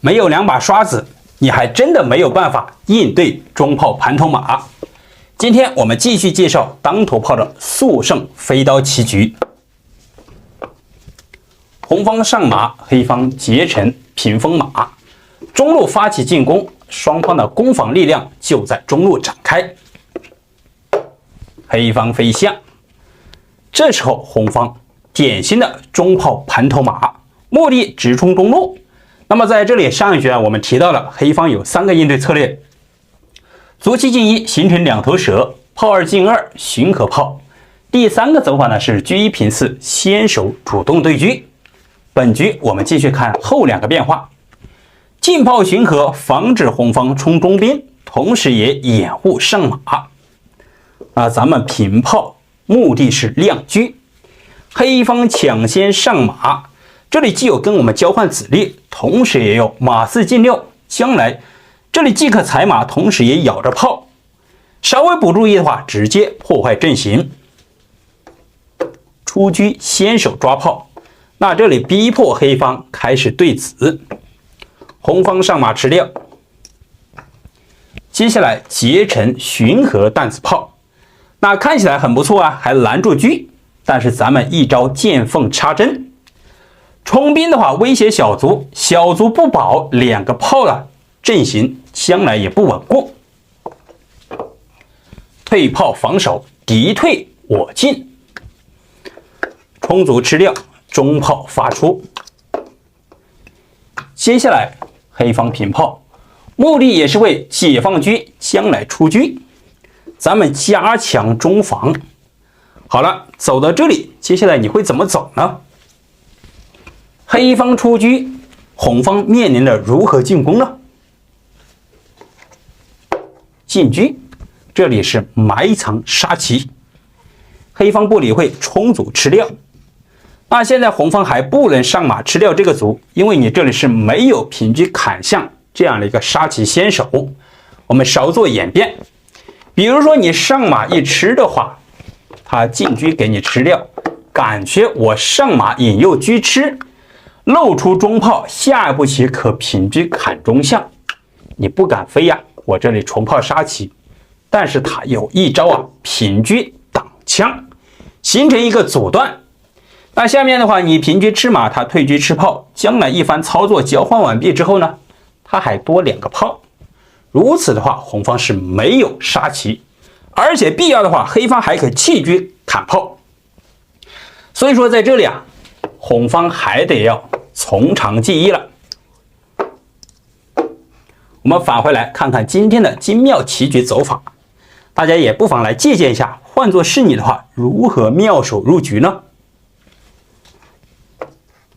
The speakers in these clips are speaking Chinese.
没有2把刷子，你还真的没有办法应对中炮盘头马。今天我们继续介绍当头炮的速胜飞刀棋局。红方上马，黑方劫城屏风马，中路发起进攻，双方的攻防力量就在中路展开。黑方飞象，这时候红方典型的中炮盘头马，目的直冲中路。那么在这里上一局我们提到了黑方有3个应对车略：卒七进1形成2头蛇，炮2进2寻合炮。第3个走法呢是车1平4先手主动对车。本局我们继续看后2个变化。进炮寻合，防止红方冲中兵，同时也掩护上马。咱们平炮目的是亮车，黑方抢先上马，这里既有跟我们交换子力，同时也有马4进6，将来这里既可踩马，同时也咬着炮，稍微不注意的话，直接破坏阵型。出车先手抓炮，那这里逼迫黑方开始对子，红方上马吃掉。接下来劫城寻合弹子炮，那看起来很不错还拦住车，但是咱们一招见缝插针，冲兵的话威胁小卒，小卒不保，2个炮了，阵型将来也不稳固。退炮防守，敌退我进，冲卒吃掉，中炮发出。接下来黑方平炮，目的也是为解放车，将来出车，咱们加强中防。好了，走到这里，接下来你会怎么走呢？黑方出车，红方面临着如何进攻呢？进车，这里是埋藏杀棋，黑方不理会，冲卒吃掉。那现在红方还不能上马吃掉这个卒，因为你这里是没有平车砍向这样的一个杀棋先手。我们稍作演变，比如说你上马一吃的话，他进车给你吃掉，感觉我上马引诱车吃，露出中炮，下一步棋可平车砍中象，你不敢飞我这里重炮杀棋，但是他有一招平车挡枪，形成一个阻断。那下面的话，你平车吃马，他退车吃炮，将来一番操作交换完毕之后呢，他还多2个炮。如此的话，红方是没有杀棋，而且必要的话，黑方还可弃车砍炮。所以说在这里红方还得要从长计议了。我们返回来看看今天的精妙棋局走法，大家也不妨来借鉴一下，换作是你的话，如何妙手入局呢？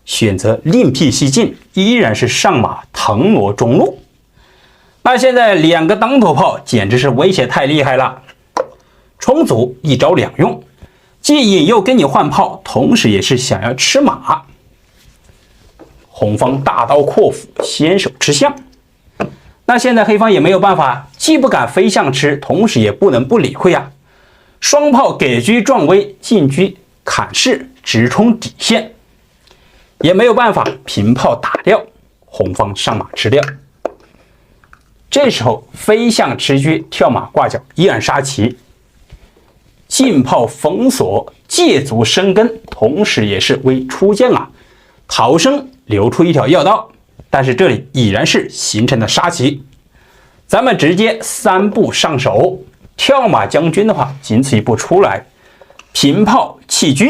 选择另辟蹊径，依然是上马腾挪中路。那现在2个当头炮简直是威胁太厉害了，冲卒一招2用，既引诱跟你换炮，同时也是想要吃马。红方大刀阔斧，先手吃象。那现在黑方也没有办法，既不敢飞象吃，同时也不能不理会双炮给车撞威，进车砍士，直冲底线，也没有办法，平炮打掉，红方上马吃掉。这时候飞象吃车，跳马挂角，依然杀棋。进炮封锁，借卒生根，同时也是为出将逃生留出一条要道，但是这里已然是形成了杀棋。咱们直接3步上手，跳马将军的话仅此一步出来，平炮弃车。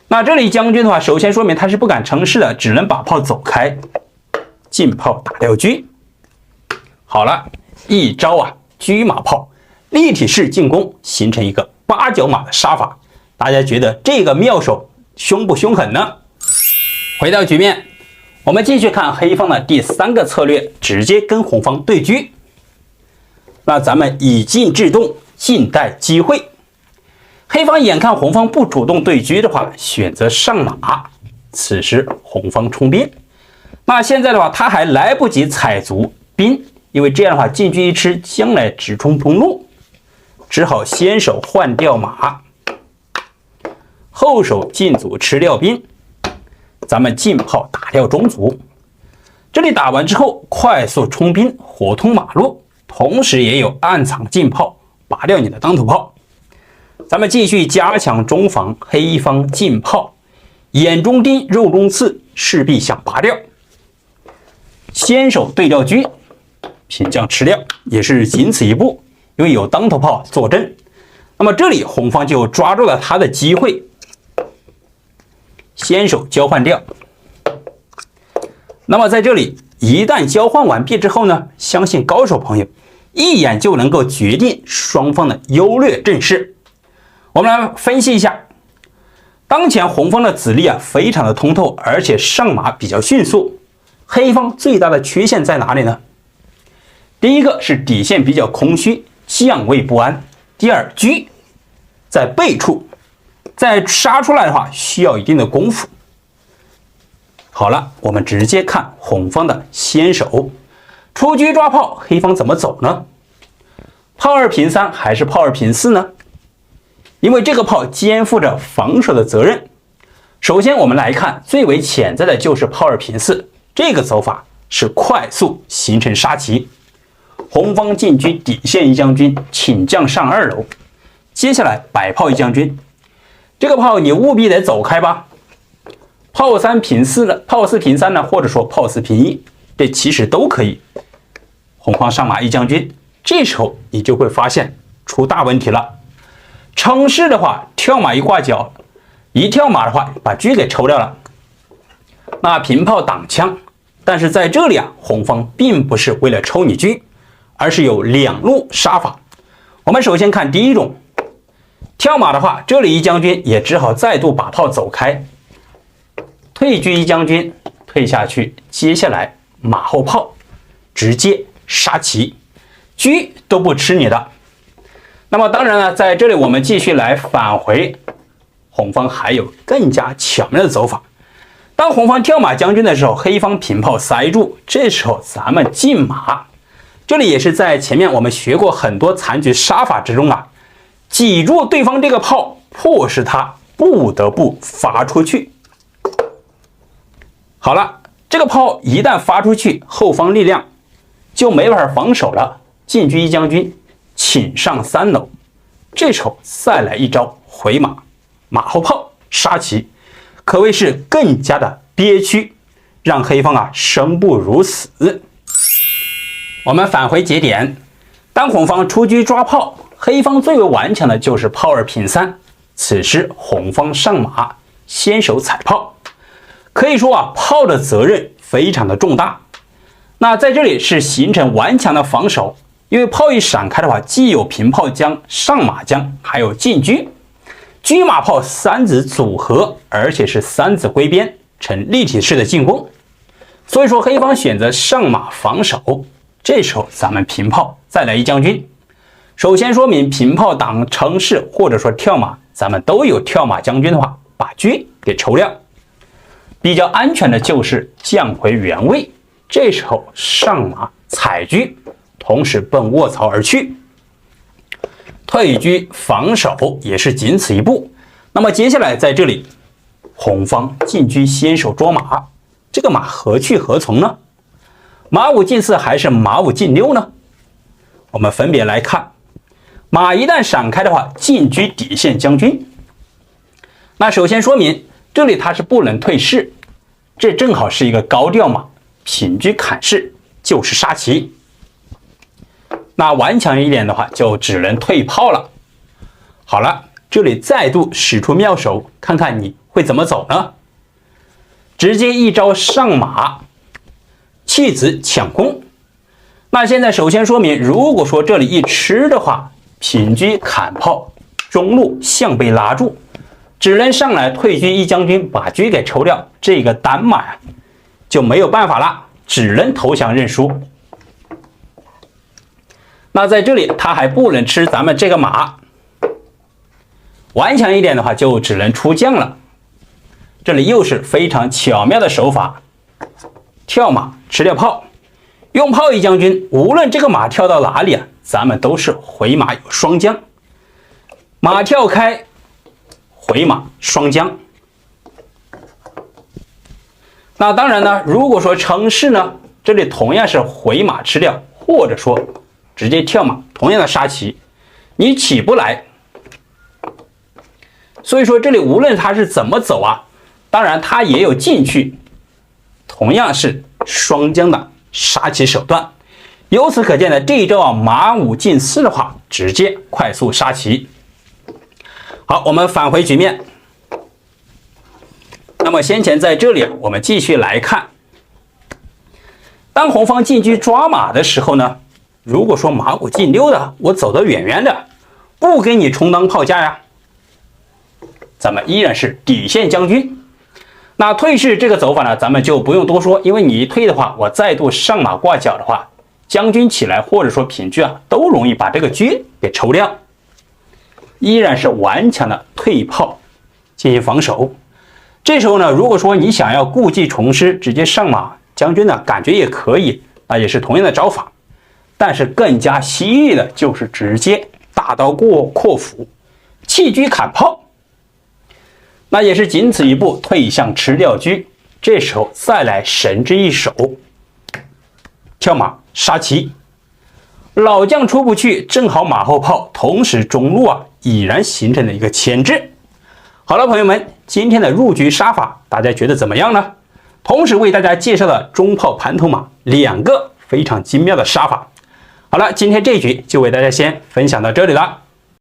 那这里将军的话，首先说明他是不敢成事的，只能把炮走开，进炮打掉车。好了，一招车马炮立体式进攻，形成一个8角马的杀法。大家觉得这个妙手凶不凶狠呢？回到局面，我们继续看黑方的第3个策略，直接跟红方对车。那咱们以静制动，静待机会。黑方眼看红方不主动对车的话，选择上马，此时红方冲兵。那现在的话，他还来不及踩卒兵，因为这样的话进车一吃，将来直冲中路，只好先手换掉马，后手进卒吃掉兵，咱们进炮打掉中卒。这里打完之后，快速冲兵，火通马路，同时也有暗藏近炮，拔掉你的当头炮。咱们继续加强中防，黑方近炮，眼中钉，肉中刺，势必想拔掉。先手对调车，平将吃掉，也是仅此一步，因为有当头炮坐镇。那么这里红方就抓住了他的机会，先手交换掉。那么在这里一旦交换完毕之后呢，相信高手朋友一眼就能够决定双方的优劣阵势。我们来分析一下，当前红方的子力非常的通透，而且上马比较迅速。黑方最大的缺陷在哪里呢？第一个是底线比较空虚，将位不安。第二，车在背处，再杀出来的话需要一定的功夫。好了，我们直接看红方的先手出车抓炮，黑方怎么走呢？炮2平3还是炮2平4呢？因为这个炮肩负着防守的责任。首先我们来看最为潜在的就是炮2平4，这个走法是快速形成杀棋。红方进车底线一将军，请将上2楼。接下来摆炮一将军，这个炮你务必得走开吧。炮3平4呢，炮4平3呢，或者说炮4平1，这其实都可以。红方上马一将军，这时候你就会发现出大问题了。乘势的话，跳马一挂角，一跳马的话把车给抽掉了。那平炮挡枪，但是在这里红方并不是为了抽你车，而是有2路杀法。我们首先看第一种，跳马的话，这里一将军也只好再度把炮走开，退车一将军退下去，接下来马后炮直接杀棋，车都不吃你的。那么当然呢，在这里我们继续来返回，红方还有更加巧妙的走法。当红方跳马将军的时候，黑方平炮塞住，这时候咱们进马。这里也是在前面我们学过很多残局杀法之中挤住对方这个炮，迫使他不得不发出去。好了，这个炮一旦发出去，后方力量就没法防守了。进车一将军，请上3楼。这时候再来一招回马，马后炮杀棋，可谓是更加的憋屈，让黑方生不如死。我们返回节点，当红方出车抓炮，黑方最为顽强的就是炮2平3。此时红方上马，先手踩炮，可以说炮的责任非常的重大。那在这里是形成顽强的防守，因为炮一闪开的话，既有平炮将、上马将，还有进车，车马炮3子组合，而且是3子归边，呈立体式的进攻。所以说黑方选择上马防守，这时候咱们平炮再来一将军。首先说明平炮挡乘势或者说跳马，咱们都有跳马将军的话，把车给抽掉。比较安全的就是将回原位，这时候上马踩车，同时奔卧槽而去。退车防守也是仅此一步。那么接下来在这里，红方进车先手捉马，这个马何去何从呢？马5进4还是马5进6呢？我们分别来看。马一旦闪开的话，进车底线将军。那首先说明这里他是不能退势，这正好是一个高调马，平车砍势就是杀棋。那顽强一点的话，就只能退炮了。好了，这里再度使出妙手，看看你会怎么走呢？直接一招上马，弃子抢攻。那现在首先说明，如果说这里一吃的话，平车砍炮，中路象被拉住，只能上来退车一将军把车给抽掉，这个单马就没有办法了，只能投降认输。那在这里他还不能吃咱们这个马，顽强一点的话就只能出将了。这里又是非常巧妙的手法，跳马吃掉炮，用炮一将军，无论这个马跳到哪里咱们都是回马有双将，马跳开，回马双将。那当然呢，如果说乘势呢，这里同样是回马吃掉，或者说直接跳马，同样的杀棋，你起不来。所以说这里无论他是怎么走啊，当然他也有进去，同样是双将的杀棋手段。由此可见呢，这一招啊，马五进4的话，直接快速杀棋。好，我们返回局面。那么先前在这里我们继续来看，当红方进车抓马的时候呢，如果说马五进6的，我走得远远的，不给你充当炮架呀，咱们依然是底线将军。那退士这个走法呢，咱们就不用多说，因为你一退的话，我再度上马挂角的话，将军起来或者说平车啊，都容易把这个车给抽掉。依然是顽强的退炮进行防守。这时候呢，如果说你想要故技重施，直接上马，将军呢感觉也可以，那也是同样的招法。但是更加犀利的就是直接大刀阔斧，弃车砍炮。那也是仅此一步，退向吃掉车。这时候再来神之一手，跳马杀棋。老将出不去，正好马后炮，同时中路啊已然形成了一个牵制。好了，朋友们，今天的入局杀法大家觉得怎么样呢？同时为大家介绍了中炮盘头马2个非常精妙的杀法。好了，今天这一局就为大家先分享到这里了。